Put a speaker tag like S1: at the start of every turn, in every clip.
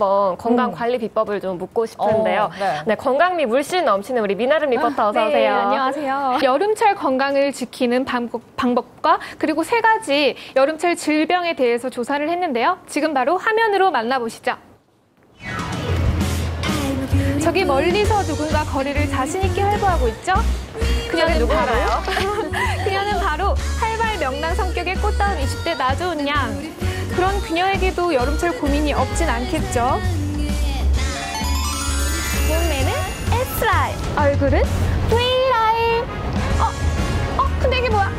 S1: 한번 건강 관리 비법을 좀 묻고 싶은데요. 네, 건강 미 물씬 넘치는 우리 미나름 리포터 어서 오세요.
S2: 네, 안녕하세요. 여름철 건강을 지키는 방법과 그리고 3가지 여름철 질병에 대해서 조사를 했는데요. 지금 바로 화면으로 만나보시죠. 저기 멀리서 누군가 거리를 자신 있게 활보하고 있죠? 그녀는 바로 활발 명랑 성격의 꽃다운 20대 나좋은 양. 그런 그녀에게도 여름철 고민이 없진 않겠죠? 몸매는 S라인, 얼굴은 V라인. 근데 이게 뭐야?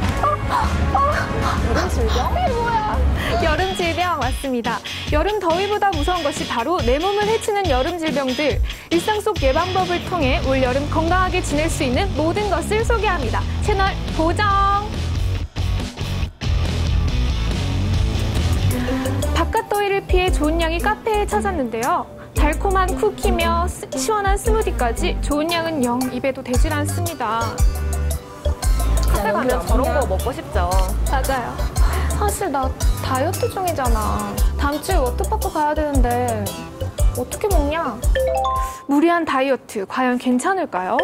S2: 여름 질병? 이게 뭐야? 여름 질병 맞습니다. 여름 더위보다 무서운 것이 바로 내 몸을 해치는 여름 질병들. 일상 속 예방법을 통해 올 여름 건강하게 지낼 수 있는 모든 것을 소개합니다. 채널 고정! 바깥 더위를 피해 좋은 양이 카페에 찾았는데요. 달콤한 쿠키며 시원한 스무디까지 좋은 양은 영 입에도 되질 않습니다.
S1: 카페 가면 저런 거 먹고 싶죠.
S2: 맞아요. 사실 나 다이어트 중이잖아. 다음 주에 워터파크 가야 되는데 어떻게 먹냐? 무리한 다이어트 과연 괜찮을까요?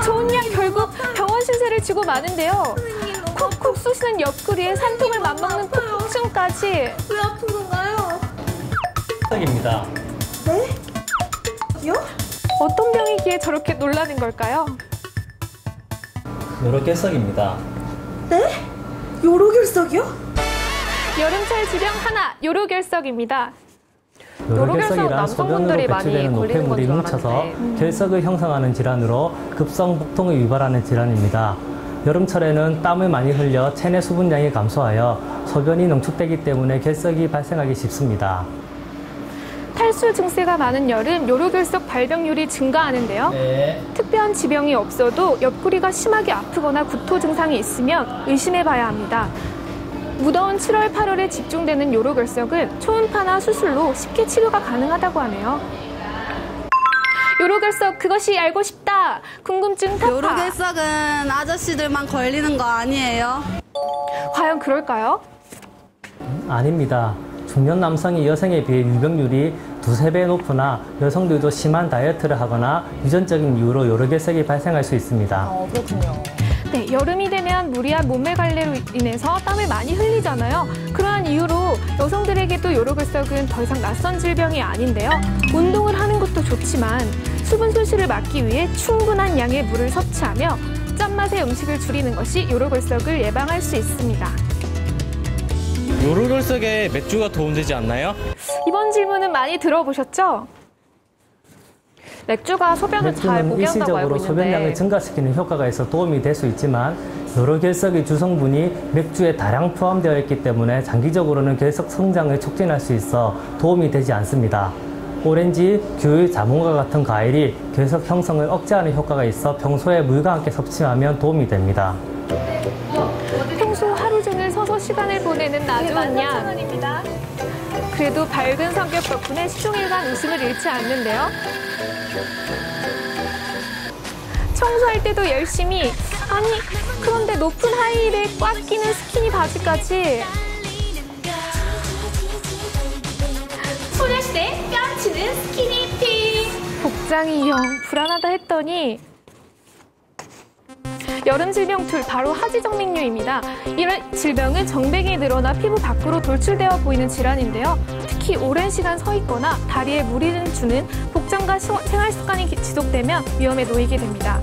S2: 좋은 양 결국 병원 신세를 지고 마는데요. 콕콕 쑤시는 옆구리에 산통을 맞먹는 폭풍충까지.
S3: 왜 아픈 건가요?
S4: 입니다.
S3: 네? 요?
S2: 어떤 병이기에 저렇게 놀라는 걸까요?
S4: 요로결석입니다.
S3: 네? 요로결석이요?
S2: 여름철 질병 하나, 요로결석입니다.
S4: 요로결석이란
S1: 남성분들이
S4: 소변으로
S1: 많이
S4: 배출되는
S1: 걸리는
S4: 노폐물이
S1: 건 줄
S4: 뭉쳐서
S1: 알았는데.
S4: 결석을 형성하는 질환으로 급성복통을 유발하는 질환입니다. 여름철에는 땀을 많이 흘려 체내 수분량이 감소하여 소변이 농축되기 때문에 결석이 발생하기 쉽습니다.
S2: 탈수 증세가 많은 여름, 요로결석 발병률이 증가하는데요.
S4: 네.
S2: 특별한 지병이 없어도 옆구리가 심하게 아프거나 구토 증상이 있으면 의심해봐야 합니다. 무더운 7월, 8월에 집중되는 요로결석은 초음파나 수술로 쉽게 치료가 가능하다고 하네요. 요로결석 그것이 알고 싶다. 궁금증 타파.
S3: 요로결석은 아저씨들만 걸리는 거 아니에요?
S2: 과연 그럴까요?
S4: 아닙니다. 중년 남성이 여성에 비해 유병률이 2~3배 높으나 여성들도 심한 다이어트를 하거나 유전적인 이유로 요로결석이 발생할 수 있습니다.
S1: 그렇군요.
S2: 네, 여름이 되면 무리한 몸매 관리로 인해서 땀을 많이 흘리잖아요. 그러한 이유로 여성들에게도 요로결석은 더 이상 낯선 질병이 아닌데요. 운동을 하는 것도 좋지만 수분 손실을 막기 위해 충분한 양의 물을 섭취하며 짠맛의 음식을 줄이는 것이 요로결석을 예방할 수 있습니다.
S5: 요로결석에 맥주가 도움되지 않나요?
S2: 이번 질문은 많이 들어보셨죠?
S1: 맥주가 소변을 잘
S4: 맥주는
S1: 보게 한다고 알고
S4: 일시적으로 소변량을
S1: 있는데
S4: 증가시키는 효과가 있어 도움이 될 수 있지만 요로결석의 주성분이 맥주에 다량 포함되어 있기 때문에 장기적으로는 결석 성장을 촉진할 수 있어 도움이 되지 않습니다. 오렌지, 귤, 자몽과 같은 과일이 결석 형성을 억제하는 효과가 있어 평소에 물과 함께 섭취하면 도움이 됩니다.
S2: 평소 하루 종일 서서 시간을 보내는 나좋은 양. 그래도 밝은 성격 덕분에 시종일관 웃음을 잃지 않는데요. 청소할 때도 열심히. 아니, 그런데 높은 하이힐에 꽉 끼는 스키니 바지까지. 소녀시대 뺨치는 스키니핏. 복장이 영 불안하다 했더니 여름 질병 둘 바로 하지정맥류입니다. 이런 질병은 정맥이 늘어나 피부 밖으로 돌출되어 보이는 질환인데요. 특히 오랜 시간 서 있거나 다리에 무리를 주는 복장과 생활 습관이 지속되면 위험에 놓이게 됩니다.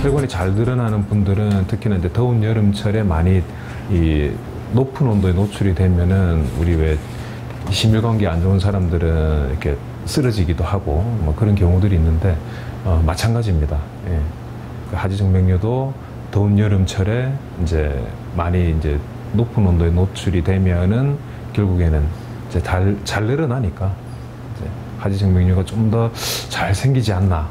S6: 혈관이 잘 늘어나는 분들은 특히나 이제 더운 여름철에 많이 이 높은 온도에 노출이 되면은 우리 왜 심혈관계 안 좋은 사람들은 이렇게 쓰러지기도 하고 뭐 그런 경우들이 있는데 마찬가지입니다. 예. 하지정맥류도 더운 여름철에 이제 많이 이제 높은 온도에 노출이 되면은 결국에는 이제 잘 늘어나니까 이제 하지정맥류가 좀 더 잘 생기지 않나.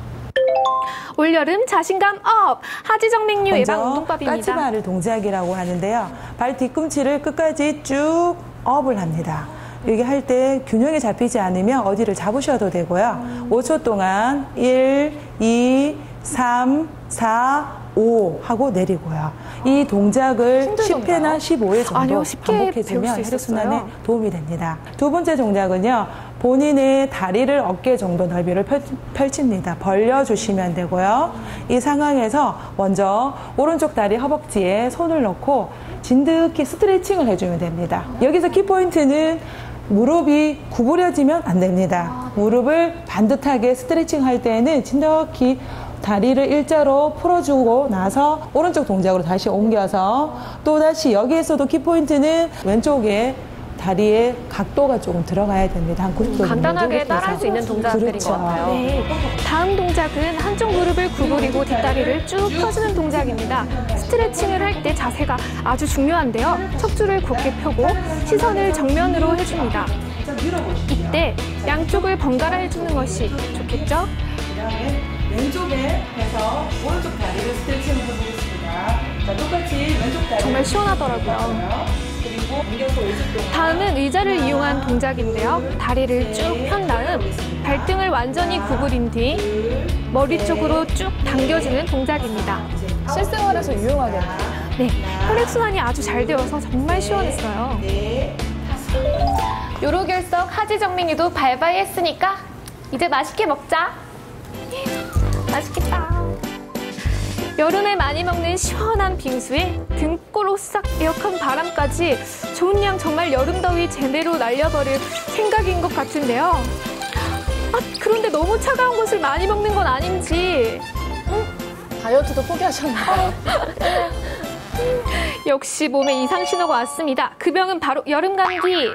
S2: 올여름 자신감 업! 하지정맥류 예방
S7: 먼저
S2: 운동법입니다.
S7: 까치발을 동작이라고 하는데요. 발 뒤꿈치를 끝까지 쭉 업을 합니다. 이게 할 때 균형이 잡히지 않으면 어디를 잡으셔도 되고요. 5초 동안 1, 2, 3, 4, 5 하고 내리고요. 이 동작을 10회나 15회 정도
S2: 아니요, 쉽게
S7: 반복해주면
S2: 배울 수
S7: 혈액순환에
S2: 있었어요.
S7: 도움이 됩니다. 두 번째 동작은요. 본인의 다리를 어깨 정도 넓이를 펼칩니다. 벌려주시면 되고요. 이 상황에서 먼저 오른쪽 다리 허벅지에 손을 넣고 진득히 스트레칭을 해주면 됩니다. 여기서 키포인트는 무릎이 구부려지면 안 됩니다. 무릎을 반듯하게 스트레칭 할 때는 진득히 다리를 일자로 풀어주고 나서 오른쪽 동작으로 다시 옮겨서 또다시 여기에서도 키포인트는 왼쪽에 다리의 각도가 조금 들어가야 됩니다. 한 90도 정도.
S1: 간단하게 따라할 수 있는 동작들인
S7: 그렇죠.
S1: 것 같아요.
S2: 네, 다음 동작은 한쪽 무릎을 구부리고 뒷다리를 쭉 펴주는 동작입니다. 스트레칭을 할 때 자세가 아주 중요한데요. 척추를 곧게 펴고 시선을 정면으로 해줍니다. 이때 양쪽을 번갈아 해주는 것이 좋겠죠?
S7: 그다음에 왼쪽에 해서 오른쪽 다리를 스트레칭을 해보겠습니다. 자, 똑같이 왼쪽 다리
S2: 정말 시원하더라고요.
S7: 그리고 옮겨서 50도.
S2: 다음은 의자를 이용한 동작인데요. 다리를 쭉 편 다음 발등을 완전히 구부린 뒤 머리 쪽으로 쭉 당겨주는 동작입니다.
S8: 실생활에서 유용하겠네요.
S2: 네, 혈액순환이 아주 잘 되어서 정말 시원했어요.
S1: 요로결석 하지정맥류도 발바이 했으니까 이제 맛있게 먹자.
S2: 맛있겠다. 여름에 많이 먹는 시원한 빙수에 등골 오싹 에어컨 바람까지 좋은 양 정말 여름 더위 제대로 날려버릴 생각인 것 같은데요. 아, 그런데 너무 차가운 것을 많이 먹는 건 아닌지.
S8: 다이어트도 포기하셨나요?
S2: 역시 몸에 이상 신호가 왔습니다. 그 병은 바로 여름 감기.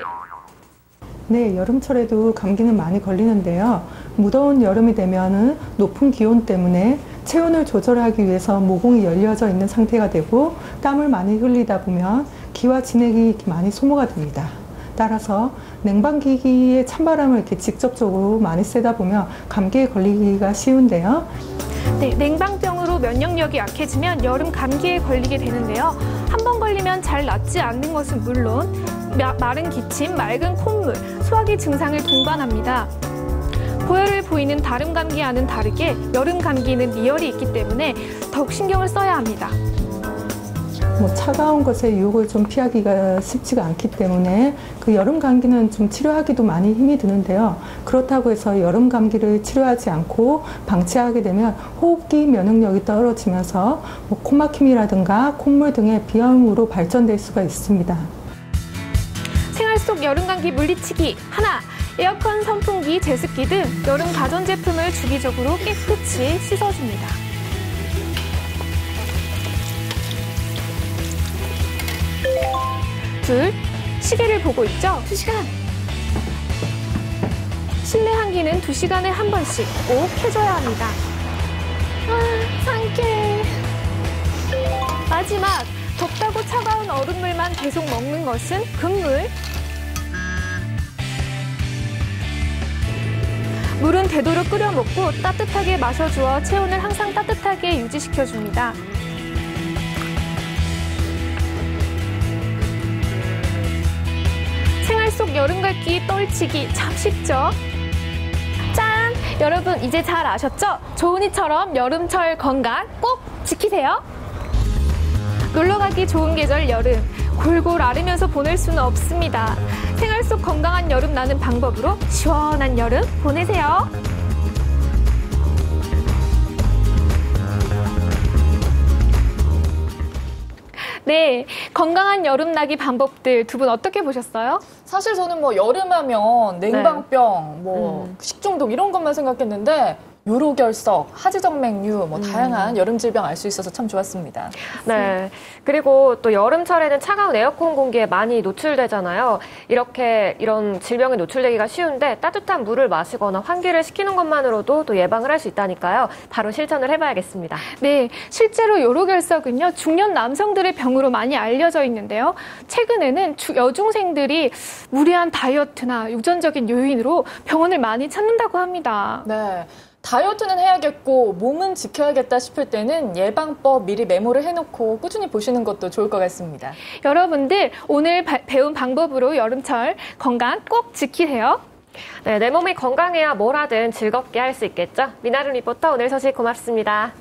S9: 네, 여름철에도 감기는 많이 걸리는데요. 무더운 여름이 되면은 높은 기온 때문에 체온을 조절하기 위해서 모공이 열려져 있는 상태가 되고 땀을 많이 흘리다 보면 기와 진액이 많이 소모가 됩니다. 따라서 냉방기기에 찬바람을 이렇게 직접적으로 많이 쐬다 보면 감기에 걸리기가 쉬운데요.
S2: 네, 냉방병으로 면역력이 약해지면 여름 감기에 걸리게 되는데요. 한 번 걸리면 잘 낫지 않는 것은 물론 마른 기침, 맑은 콧물, 소화기 증상을 동반합니다. 고열을 보이는 다른 감기와는 다르게 여름 감기는 미열이 있기 때문에 더욱 신경을 써야 합니다.
S9: 차가운 것의 유혹을 좀 피하기가 쉽지가 않기 때문에 그 여름 감기는 좀 치료하기도 많이 힘이 드는데요. 그렇다고 해서 여름 감기를 치료하지 않고 방치하게 되면 호흡기 면역력이 떨어지면서 코막힘이라든가 콧물 등의 비염으로 발전될 수가 있습니다.
S2: 생활 속 여름 감기 물리치기 하나, 에어컨, 선풍기, 제습기 등 여름 가전제품을 주기적으로 깨끗이 씻어줍니다. 둘, 시계를 보고 있죠? 2시간. 실내 환기는 2시간에 한 번씩 꼭 해줘야 합니다. 아, 상쾌해. 마지막, 덥다고 차가운 얼음물만 계속 먹는 것은 금물. 물은 되도록 끓여 먹고 따뜻하게 마셔주어 체온을 항상 따뜻하게 유지시켜줍니다. 생활 속 여름 감기 떨치기 참 쉽죠? 짠! 여러분 이제 잘 아셨죠? 조은이처럼 여름철 건강 꼭 지키세요. 놀러가기 좋은 계절 여름. 골골 앓으면서 보낼 수는 없습니다. 생활 속 건강한 여름 나는 방법으로 시원한 여름 보내세요. 네, 건강한 여름 나기 방법들 두 분 어떻게 보셨어요?
S8: 사실 저는 여름하면 냉방병, 식중독 이런 것만 생각했는데 요로결석, 하지정맥류, 다양한 여름 질병 알 수 있어서 참 좋았습니다.
S1: 네. 그리고 또 여름철에는 차가운 에어컨 공기에 많이 노출되잖아요. 이런 질병에 노출되기가 쉬운데 따뜻한 물을 마시거나 환기를 시키는 것만으로도 또 예방을 할 수 있다니까요. 바로 실천을 해봐야겠습니다.
S2: 네, 실제로 요로결석은요, 중년 남성들의 병으로 많이 알려져 있는데요. 최근에는 여중생들이 무리한 다이어트나 유전적인 요인으로 병원을 많이 찾는다고 합니다.
S8: 네. 다이어트는 해야겠고 몸은 지켜야겠다 싶을 때는 예방법 미리 메모를 해놓고 꾸준히 보시는 것도 좋을 것 같습니다.
S2: 여러분들 오늘 배운 방법으로 여름철 건강 꼭 지키세요.
S1: 네, 내 몸이 건강해야 뭘 하든 즐겁게 할 수 있겠죠. 미나름 리포터 오늘 소식 고맙습니다.